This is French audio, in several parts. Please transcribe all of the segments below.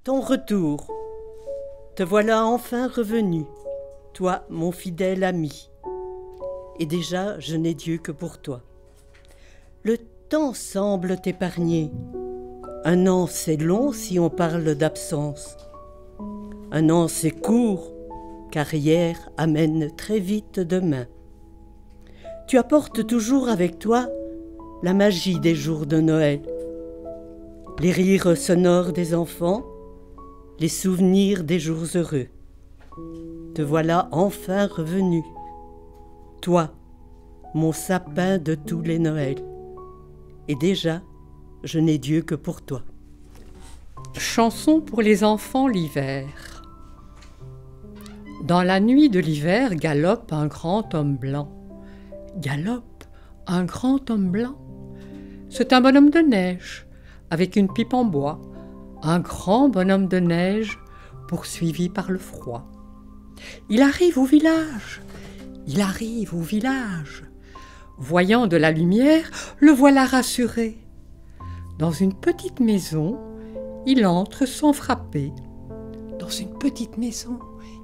Ton retour. Te voilà enfin revenu, toi mon fidèle ami. Et déjà je n'ai Dieu que pour toi. Le temps semble t'épargner. Un an c'est long si on parle d'absence. Un an c'est court, car hier amène très vite demain. Tu apportes toujours avec toi la magie des jours de Noël, les rires sonores des enfants, les souvenirs des jours heureux. Te voilà enfin revenu, toi, mon sapin de tous les Noëls. Et déjà, je n'ai Dieu que pour toi. Chanson pour les enfants l'hiver. Dans la nuit de l'hiver galope un grand homme blanc. Galope un grand homme blanc. C'est un bonhomme de neige, avec une pipe en bois. Un grand bonhomme de neige, poursuivi par le froid. Il arrive au village. Il arrive au village. Voyant de la lumière, le voilà rassuré. Dans une petite maison, il entre sans frapper. Dans une petite maison,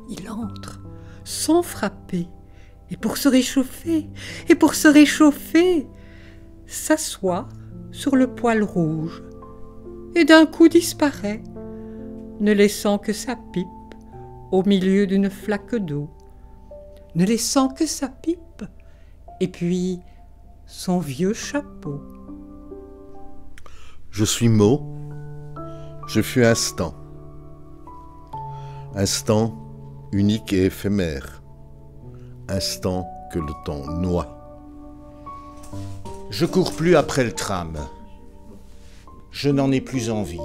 il entre sans frapper. Et pour se réchauffer, s'assoit sur le poêle rouge. Et d'un coup disparaît, ne laissant que sa pipe au milieu d'une flaque d'eau. Ne laissant que sa pipe, et puis son vieux chapeau. Je suis mot, je fus instant. Instant unique et éphémère. Instant que le temps noie. Je cours plus après le tram. Je n'en ai plus envie.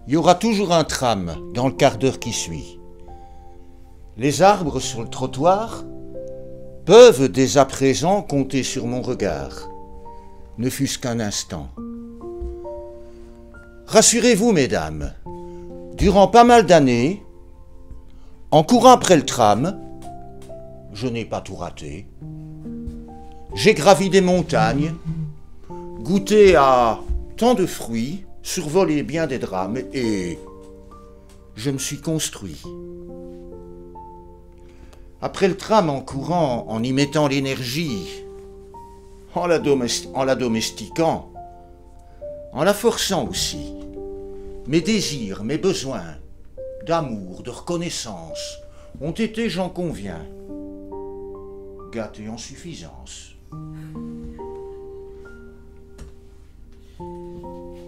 Il y aura toujours un tram dans le quart d'heure qui suit. Les arbres sur le trottoir peuvent dès à présent compter sur mon regard, ne fût-ce qu'un instant. Rassurez-vous, mesdames, durant pas mal d'années, en courant après le tram, je n'ai pas tout raté. J'ai gravi des montagnes, goûté à tant de fruits, survolé bien des drames et je me suis construit. Après le tram en courant, en y mettant l'énergie, en la domestiquant, en la forçant aussi, mes désirs, mes besoins d'amour, de reconnaissance ont été, j'en conviens, gâtés en suffisance.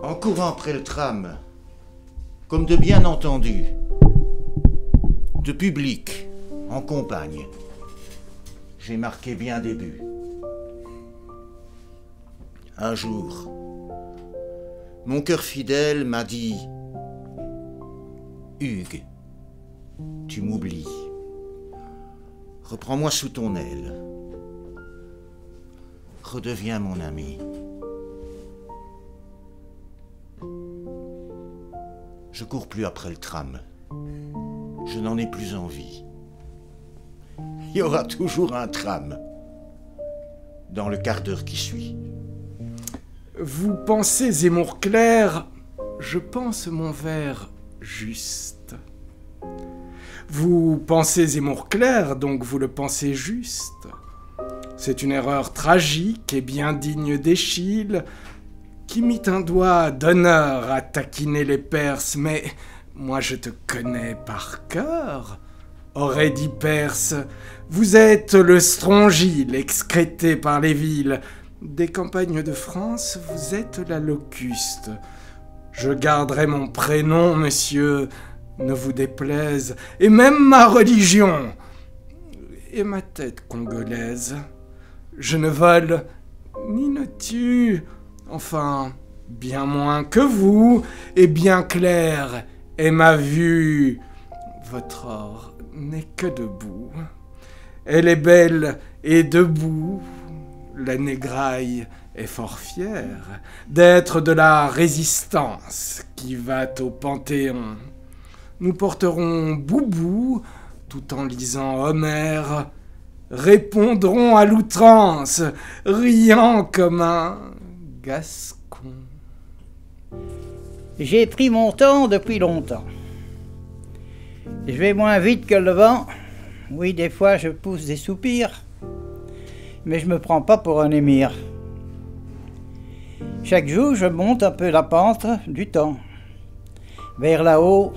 En courant après le tram, comme de bien entendu, de public en compagne, j'ai marqué bien des buts. Un jour, mon cœur fidèle m'a dit « Hugues, tu m'oublies. Reprends-moi sous ton aile. Redeviens mon ami. » Je cours plus après le tram. Je n'en ai plus envie. Il y aura toujours un tram dans le quart d'heure qui suit. Vous pensez Zemmour clair, je pense mon vers juste. Vous pensez Zemmour clair, donc vous le pensez juste. C'est une erreur tragique et bien digne d'Échille, qui mit un doigt d'honneur à taquiner les Perses, mais moi je te connais par cœur, aurait dit Perse. Vous êtes le Strongyle excrété par les villes. Des campagnes de France, vous êtes la Locuste. Je garderai mon prénom, monsieur, ne vous déplaise, et même ma religion, et ma tête congolaise. Je ne vole, ni ne tue, enfin, bien moins que vous, et bien clair est ma vue. Votre or n'est que debout. Elle est belle et debout. La négraille est fort fière d'être de la résistance qui va au Panthéon. Nous porterons Boubou tout en lisant Homère répondront à l'outrance, riant comme un Gascon. J'ai pris mon temps depuis longtemps. Je vais moins vite que le vent. Oui, des fois je pousse des soupirs, mais je me prends pas pour un émir. Chaque jour, je monte un peu la pente du temps. Vers là-haut,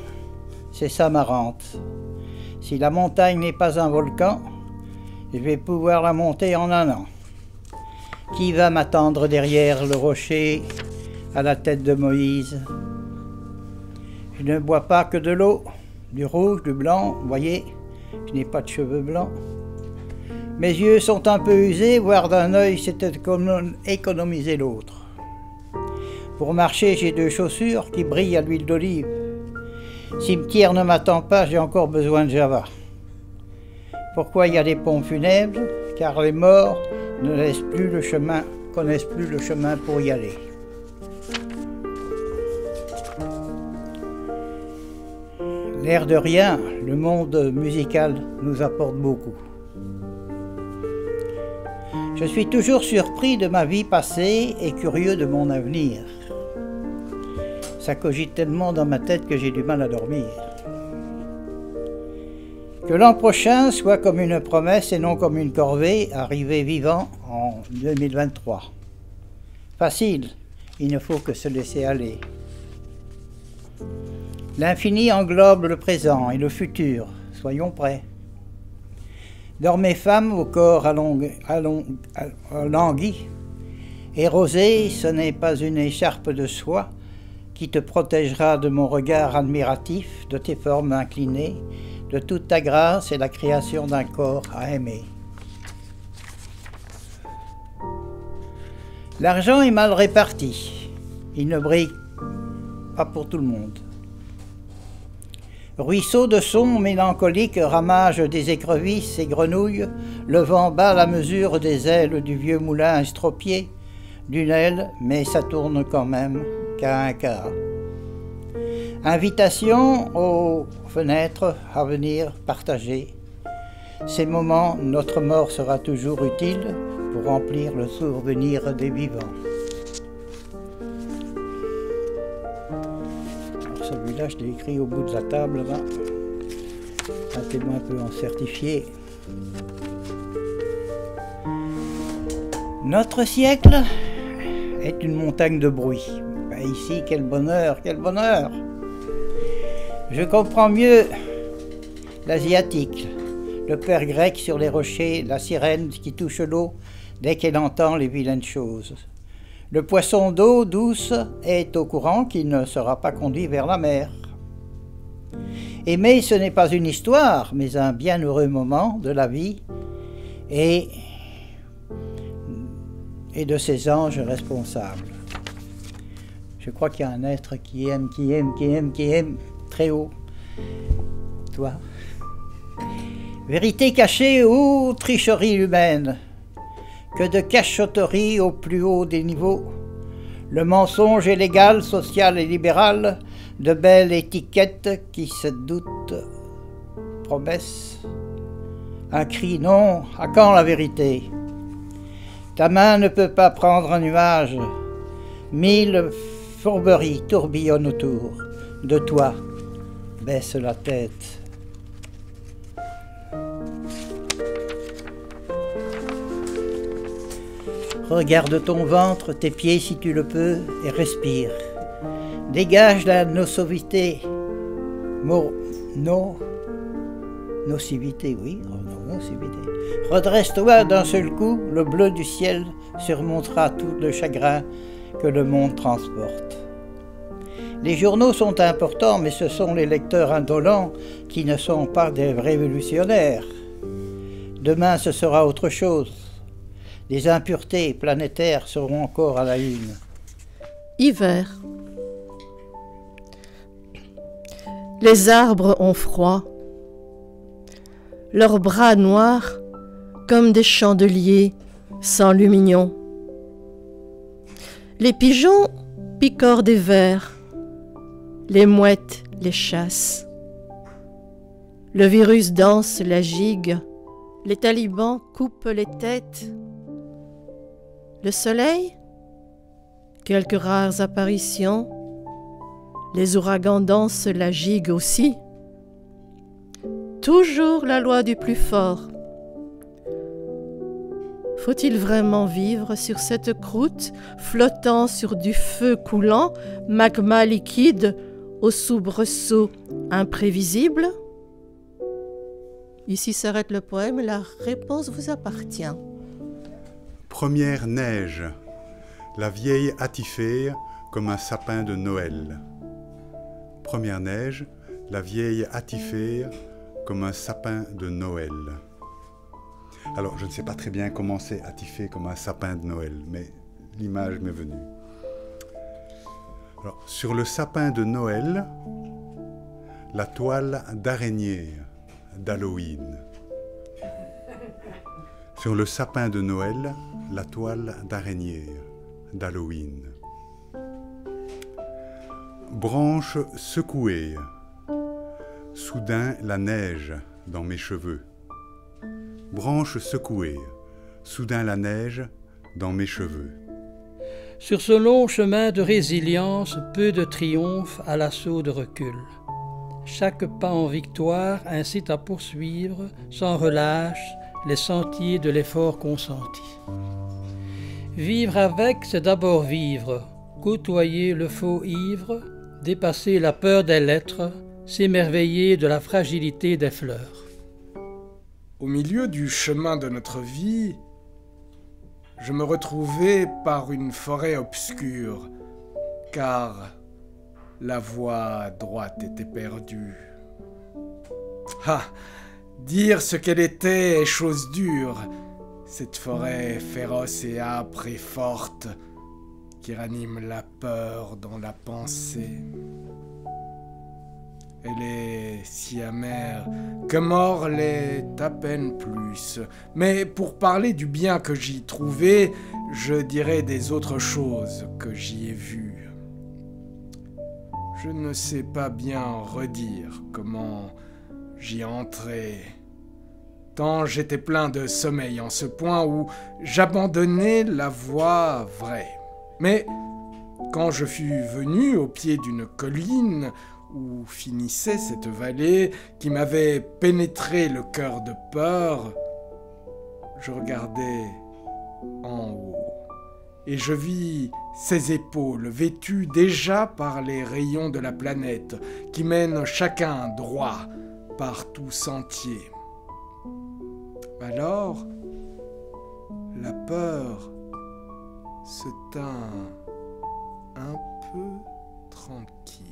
c'est ça ma rente. Si la montagne n'est pas un volcan, je vais pouvoir la monter en un an. Qui va m'attendre derrière le rocher à la tête de Moïse? Je ne bois pas que de l'eau, du rouge, du blanc, voyez, je n'ai pas de cheveux blancs. Mes yeux sont un peu usés, voir d'un œil c'est économiser l'autre. Pour marcher, j'ai 2 chaussures qui brillent à l'huile d'olive. Cimetière ne m'attend pas, j'ai encore besoin de Java. Pourquoi il y a des pompes funèbres? Car les morts ne laissent plus le chemin, connaissent plus le chemin pour y aller. L'air de rien, le monde musical nous apporte beaucoup. Je suis toujours surpris de ma vie passée et curieux de mon avenir. Ça cogite tellement dans ma tête que j'ai du mal à dormir. Que l'an prochain soit comme une promesse et non comme une corvée, arrivé vivant en 2023. Facile, il ne faut que se laisser aller. L'infini englobe le présent et le futur, soyons prêts. Dormez femmes au corps alangui, et rosée, ce n'est pas une écharpe de soie qui te protégera de mon regard admiratif, de tes formes inclinées, de toute ta grâce et la création d'un corps à aimer. L'argent est mal réparti, il ne brille pas pour tout le monde. Ruisseau de sons mélancoliques ramage des écrevisses et grenouilles, le vent bat la mesure des ailes du vieux moulin estropié, d'une aile, mais ça tourne quand même qu'à un quart. Invitation aux fenêtres à venir partager. Ces moments, notre mort sera toujours utile pour remplir le souvenir des vivants. Alors celui-là, je l'ai écrit au bout de la table, là. Un témoin peut en certifier. Notre siècle est une montagne de bruit. Ben ici, quel bonheur, quel bonheur! Je comprends mieux l'asiatique, le père grec sur les rochers, la sirène qui touche l'eau dès qu'elle entend les vilaines choses. Le poisson d'eau douce est au courant qu'il ne sera pas conduit vers la mer. Aimer, ce n'est pas une histoire, mais un bienheureux moment de la vie et de ses anges responsables. Je crois qu'il y a un être qui aime très haut. Toi. Vérité cachée ou tricherie humaine, que de cachotterie au plus haut des niveaux. Le mensonge est légal, social et libéral, de belles étiquettes qui se doutent, promesses. Un cri non, à quand la vérité? Ta main ne peut pas prendre un nuage, 1000 fourberies tourbillonnent autour de toi. Baisse la tête. Regarde ton ventre, tes pieds si tu le peux, et respire. Dégage la nocivité. Nocivité, oui, nocivité. Redresse-toi d'un seul coup, le bleu du ciel surmontera tout le chagrin que le monde transporte. Les journaux sont importants, mais ce sont les lecteurs indolents qui ne sont pas des révolutionnaires. Demain, ce sera autre chose. Les impuretés planétaires seront encore à la une. Hiver. Les arbres ont froid. Leurs bras noirs comme des chandeliers sans lumignon. Les pigeons picorent des vers. Les mouettes les chassent. Le virus danse la gigue Les talibans coupent les têtes. Le soleil? Quelques rares apparitions. Les ouragans dansent la gigue aussi. Toujours la loi du plus fort. Faut-il vraiment vivre sur cette croûte, flottant sur du feu coulant, magma liquide, aux soubresauts imprévisibles? Ici s'arrête le poème, la réponse vous appartient. Première neige, la vieille attifère comme un sapin de Noël. Première neige, la vieille attifère comme un sapin de Noël. Alors, je ne sais pas très bien comment c'est attifé comme un sapin de Noël, mais l'image m'est venue. Alors, sur le sapin de Noël, la toile d'araignée d'Halloween. Sur le sapin de Noël, la toile d'araignée d'Halloween. Branche secouée, soudain la neige dans mes cheveux. Branche secouée, soudain la neige dans mes cheveux. Sur ce long chemin de résilience, peu de triomphe à l'assaut de recul. Chaque pas en victoire incite à poursuivre, sans relâche, les sentiers de l'effort consenti. Vivre avec, c'est d'abord vivre, côtoyer le faux ivre, dépasser la peur des lettres, s'émerveiller de la fragilité des fleurs. Au milieu du chemin de notre vie, je me retrouvais par une forêt obscure, car la voie droite était perdue. Ah, dire ce qu'elle était est chose dure, cette forêt féroce et âpre et forte qui ranime la peur dans la pensée. Elle est si amère que mort l'est à peine plus. Mais pour parler du bien que j'y trouvais, je dirais des autres choses que j'y ai vues. Je ne sais pas bien redire comment j'y entrais, tant j'étais plein de sommeil en ce point où j'abandonnais la voie vraie. Mais quand je fus venu au pied d'une colline où finissait cette vallée qui m'avait pénétré le cœur de peur, je regardai en haut et je vis ses épaules vêtues déjà par les rayons de la planète qui mènent chacun droit par tout sentier. Alors, la peur se tint un peu tranquille.